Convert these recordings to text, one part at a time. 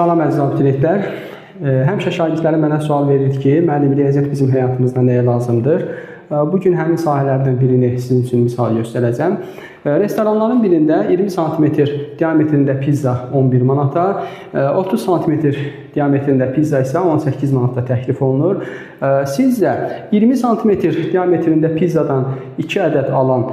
Salam əziz abituriyentlər. Həmişə şagirdlərim mənə sual verir ki, müəllim, riyaziyyat bizim həyatımızda nəyə lazımdır? Bugün həmin sahələrdən birini sizin üçün misal göstərəcəm. Restoranların birində 20 sm diametrində pizza 11 manata, 30 sm diametrində pizza isə 18 manatda təklif olunur. Siz də 20 sm diametrində pizzadan 2 ədəd alan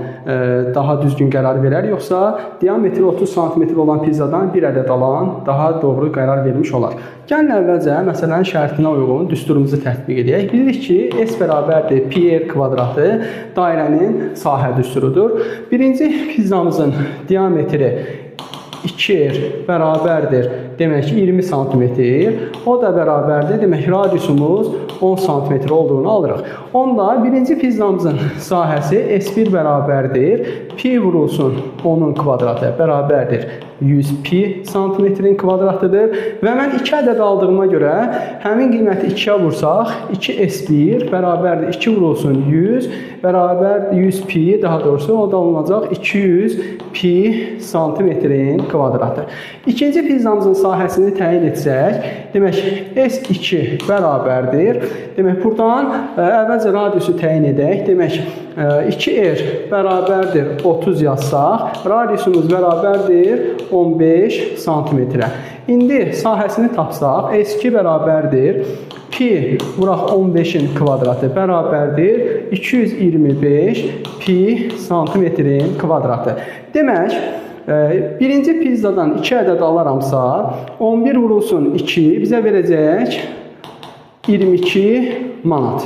daha düzgün qərar verər, yoxsa diametri 30 sm olan pizzadan 1 ədəd alan daha doğru qərar vermiş olar? Gəlin əvvəlcə məsələnin şərtinə uyğun düsturumuzu tətbiq edək. Bilirik ki, S bərabərdir pi r kvadratı dairənin sahə düsturudur. Birinci pizzamızın diametri 2r bərabərdir, demək ki 20 sm, o da bərabərdir, demək radiusumuz 10 sm olduğunu alırıq. Onda birinci pizzamızın sahəsi S1 bərabərdir, pi vurulsun 10-un kvadratı bərabərdir 100 pi santimetrin kvadratıdır və mən 2 ədəd aldığıma görə həmin qiyməti 2-yə vursaq 2S1 bərabərdir 2 vurulsun 100 bərabər 100 pi, daha doğrusu o da olunacaq 200 pi santimetrin kvadratı. İkinci pizzamızın sahəsini təyin etsək, demək S2 bərabərdir. Demək buradan əvvəlcə radiusu təyin edək. Demək 2r bərabərdir 30 yazsaq, radiusumuz bərabərdir 15 santimetrə. İndi sahəsini tapsaq, S2 bərabərdir pi vuraq 15-in kvadratı bərabərdir 225 pi santimetrin kvadratı. Demək, birinci pizzadan 2 ədəd alaramsa, 11 vurulsun 2 bizə verəcək 22 manat.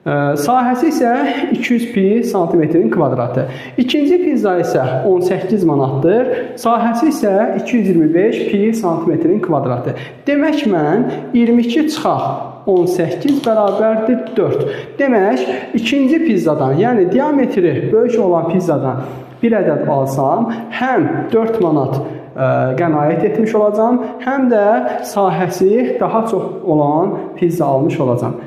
Sahəsi isə 200 pi santimetrin kvadratı. İkinci pizza isə 18 manatdır. Sahəsi isə 225 pi santimetrin kvadratı. Demək mən 22 çıxaq 18 bərabərdir 4. Demək, ikinci pizzadan, yəni diametri böyük olan pizzadan bir ədəd alsam, həm 4 manat qənaət etmiş olacam, həm də sahəsi daha çox olan pizza almış olacam.